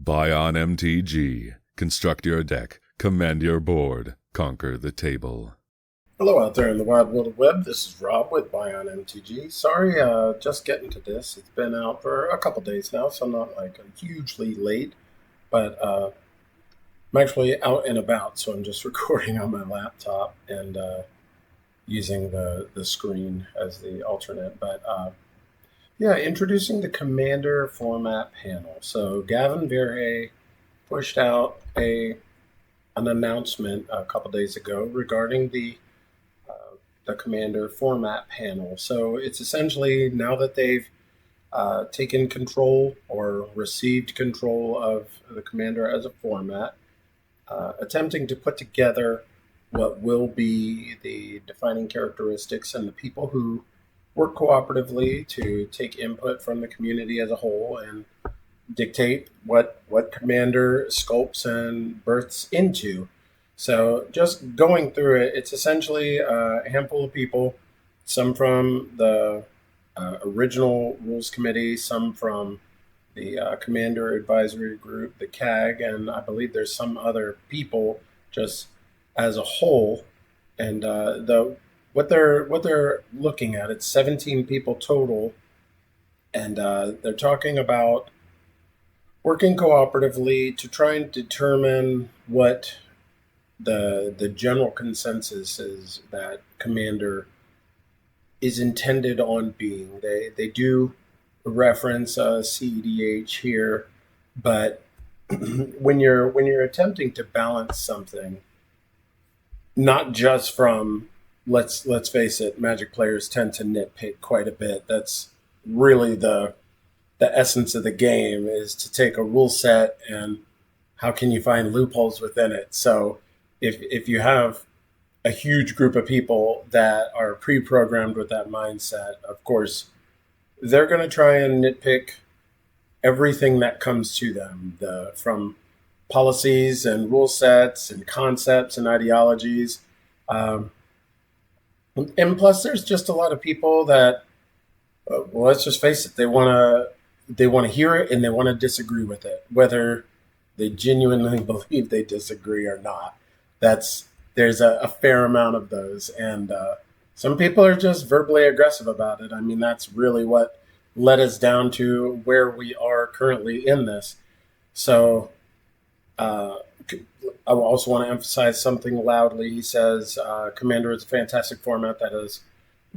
Buy on MTG. Construct your deck. Command your board. Conquer the table. Hello out there in the wide world of web. This is Rob with Bion MTG. Sorry, just getting to this. It's been out for a couple days now, so I'm not like hugely late. But I'm actually out and about, so I'm just recording on my laptop and using the screen as the alternate. But yeah, introducing the Commander format panel. So Gavin Verhey pushed out an announcement a couple days ago regarding the Commander format panel. So it's essentially, now that they've taken control or received control of the Commander as a format, attempting to put together what will be the defining characteristics and the people who work cooperatively to take input from the community as a whole and dictate what Commander sculpts and births into. So just going through it, it's essentially a handful of people, some from the original rules committee, some from the Commander Advisory Group, the CAG, and I believe there's some other people just as a whole. And what they're looking at, it's 17 people total, and they're talking about working cooperatively to try and determine what the general consensus is that Commander is intended on being. They do reference CEDH here, but when you're attempting to balance something, not just from let's face it, Magic players tend to nitpick quite a bit. That's really the essence of the game, is to take a rule set and how can you find loopholes within it. So if you have a huge group of people that are pre-programmed with that mindset, of course, they're going to try and nitpick everything that comes to them, from policies and rule sets and concepts and ideologies. And plus, there's just a lot of people that, well, let's just face it, they want to hear it and they want to disagree with it, whether they genuinely believe they disagree or not. There's a fair amount of those, and some people are just verbally aggressive about it. I mean, that's really what led us down to where we are currently in this. So I also want to emphasize something loudly. He says Commander is a fantastic format that has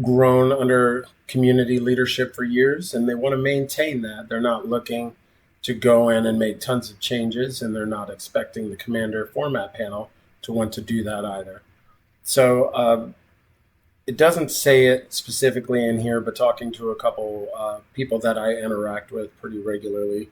grown under community leadership for years, and they want to maintain that. They're not looking to go in and make tons of changes, and they're not expecting the Commander format panel to want to do that either. So it doesn't say it specifically in here, but talking to a couple people that I interact with pretty regularly,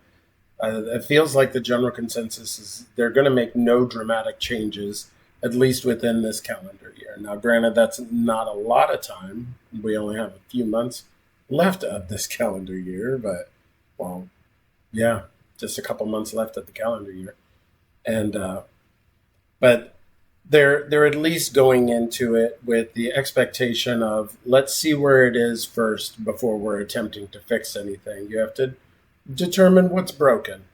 it feels like the general consensus is they're going to make no dramatic changes, at least within this calendar year. Now, granted, that's not a lot of time. We only have a few months left of this calendar year, but, well, yeah, just a couple months left of the calendar year. And but they're at least going into it with the expectation of, let's see where it is first before we're attempting to fix anything. You have to determine what's broken.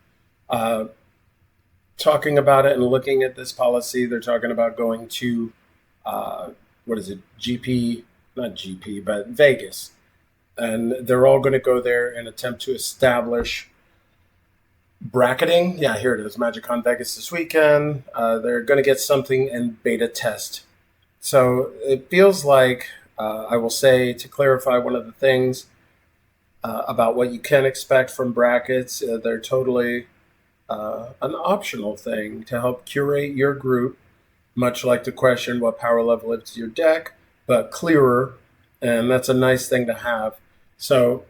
Talking about it and looking at this policy, they're talking about going to, GP, not GP, but Vegas. And they're all going to go there and attempt to establish bracketing. Yeah, here it is. MagicCon Vegas this weekend. They're going to get something in beta test. So it feels like, I will say, to clarify one of the things about what you can expect from brackets, they're totally an optional thing to help curate your group, much like the question, what power level is your deck, but clearer. And that's a nice thing to have. So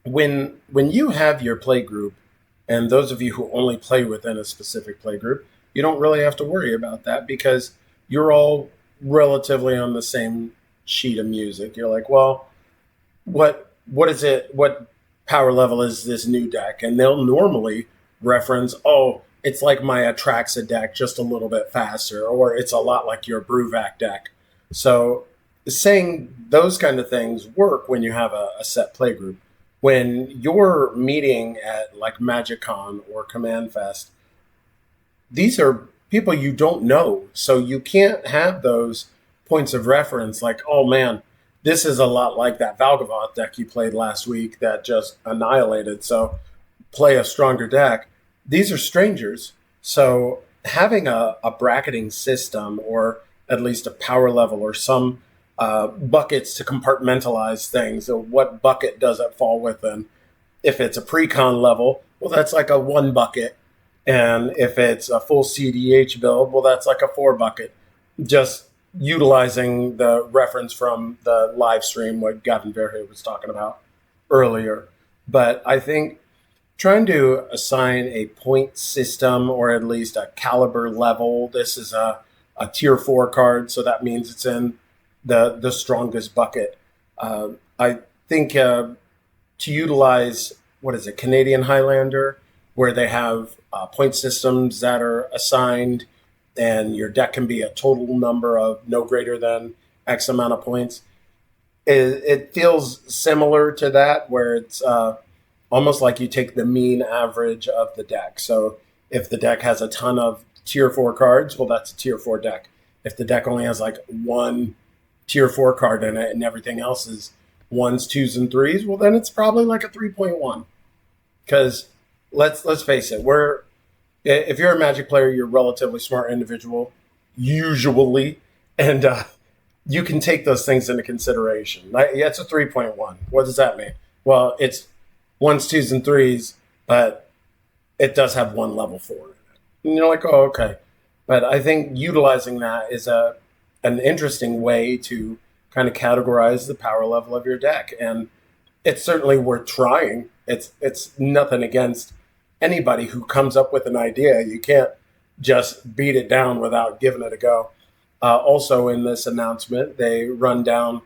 when you have your play group, and those of you who only play within a specific play group, you don't really have to worry about that because you're all relatively on the same sheet of music. You're like, well, what is it? What power level is this new deck? And they'll normally reference, oh, it's like my Atraxa deck, just a little bit faster, or it's a lot like your Bruvac deck. So saying those kind of things work when you have a set play group. when you're meeting at like MagicCon or Command Fest, these are people you don't know. So you can't have those points of reference like, oh man, this is a lot like that Valgavoth deck you played last week that just annihilated. So play a stronger deck. These are strangers. So having a bracketing system, or at least a power level, or some buckets to compartmentalize things. So what bucket does it fall within? If it's a pre-con level, well, that's like a 1 bucket. And if it's a full CDH build, well, that's like a 4 bucket. Just utilizing the reference from the live stream, what Gavin Verhey was talking about earlier. But I think trying to assign a point system, or at least a caliber level, this is a tier 4 card, so that means it's in the strongest bucket. I think to utilize, what is it, Canadian Highlander, where they have point systems that are assigned, and your deck can be a total number of no greater than X amount of points. It feels similar to that, where it's almost like you take the mean average of the deck. So if the deck has a ton of tier 4 cards, well, that's a tier 4 deck. If the deck only has like 1 tier 4 card in it and everything else is 1s, 2s, and 3s, well, then it's probably like a 3.1. Because let's face it, if you're a Magic player, you're a relatively smart individual, usually, and you can take those things into consideration. Yeah, it's a 3.1. What does that mean? Well, it's 1s, 2s, and 3s, but it does have 1 level 4 in it. And you're like, oh, okay. But I think utilizing that is an interesting way to kind of categorize the power level of your deck. And it's certainly worth trying. It's nothing against anybody who comes up with an idea. You can't just beat it down without giving it a go. Also in this announcement, they run down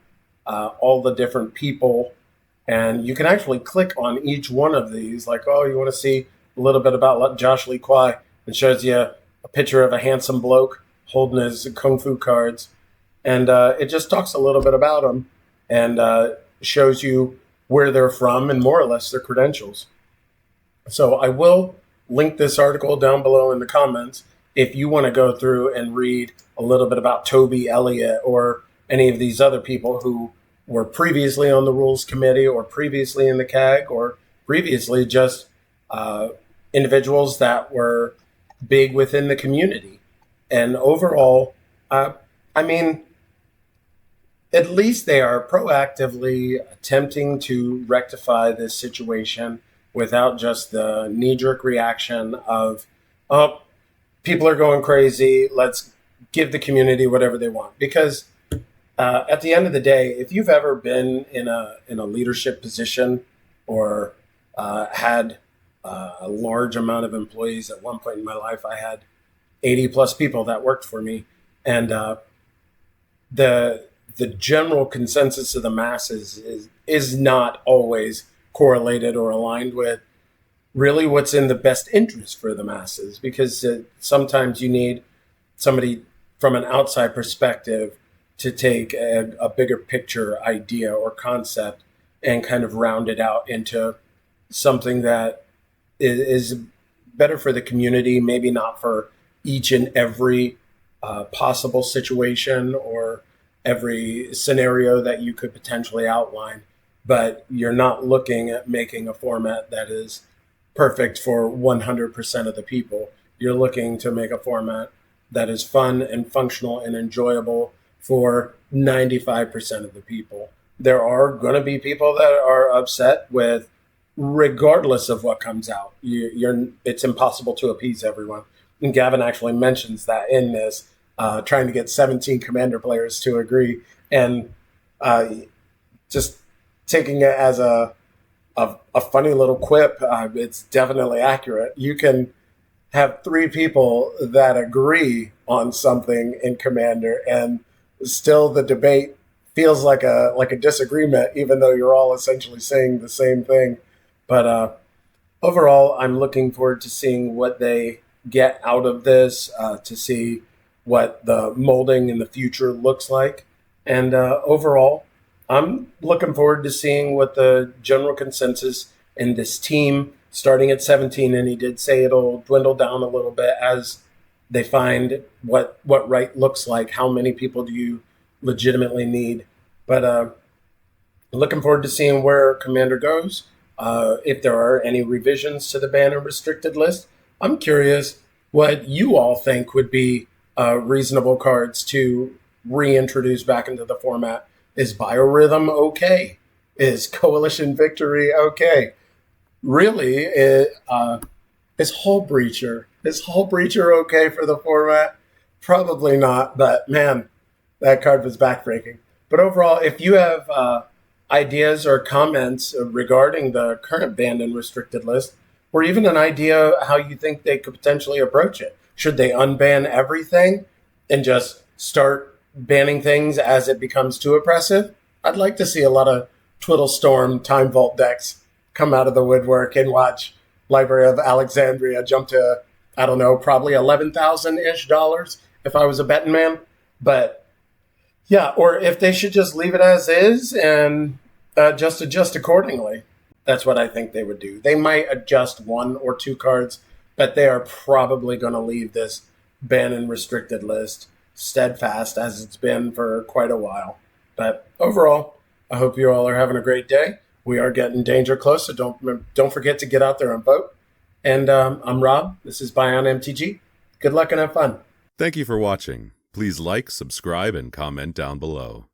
all the different people, and you can actually click on each one of these. Like, oh, you want to see a little bit about Josh Lee Kwai? It shows you a picture of a handsome bloke holding his Kung Fu cards. And it just talks a little bit about them, and shows you where they're from and more or less their credentials. So I will link this article down below in the comments if you want to go through and read a little bit about Toby Elliott or any of these other people who were previously on the rules committee, or previously in the CAG, or previously just individuals that were big within the community. And overall, I mean, at least they are proactively attempting to rectify this situation without just the knee-jerk reaction of, oh, people are going crazy, let's give the community whatever they want. Because at the end of the day, if you've ever been in a leadership position, or had a large amount of employees, at one point in my life, I had 80 plus people that worked for me. And the general consensus of the masses is not always correlated or aligned with really what's in the best interest for the masses, because sometimes you need somebody from an outside perspective to take a bigger picture idea or concept and kind of round it out into something that is better for the community, maybe not for each and every possible situation or every scenario that you could potentially outline, but you're not looking at making a format that is perfect for 100% of the people. You're looking to make a format that is fun and functional and enjoyable for 95% of the people. There are going to be people that are upset with, regardless of what comes out. It's impossible to appease everyone. And Gavin actually mentions that in this, trying to get 17 Commander players to agree, and just taking it as a funny little quip. It's definitely accurate. You can have 3 people that agree on something in Commander, and still the debate feels like a disagreement, even though you're all essentially saying the same thing. But overall, I'm looking forward to seeing what they get out of this, to see what the molding in the future looks like. And overall, I'm looking forward to seeing what the general consensus in this team starting at 17. And he did say it'll dwindle down a little bit as they find what right looks like. How many people do you legitimately need? But looking forward to seeing where Commander goes. If there are any revisions to the ban and restricted list, I'm curious what you all think would be reasonable cards to reintroduce back into the format. Is Biorhythm okay? Is Coalition Victory okay? Really, is Hull Breacher? Is Hull Breacher okay for the format? Probably not, but man, that card was backbreaking. But overall, if you have ideas or comments regarding the current banned and restricted list, or even an idea how you think they could potentially approach it, should they unban everything and just start banning things as it becomes too oppressive? I'd like to see a lot of Twiddle Storm Time Vault decks come out of the woodwork and watch Library of Alexandria jump to, I don't know, probably $11,000-ish if I was a betting man. But yeah, or if they should just leave it as is and just adjust accordingly. That's what I think they would do. They might adjust one or two cards, but they are probably going to leave this ban and restricted list steadfast as it's been for quite a while. But overall, I hope you all are having a great day. We are getting danger close, so don't forget to get out there and vote. And I'm Rob. This is Bion MTG. Good luck and have fun. Thank you for watching. Please like, subscribe, and comment down below.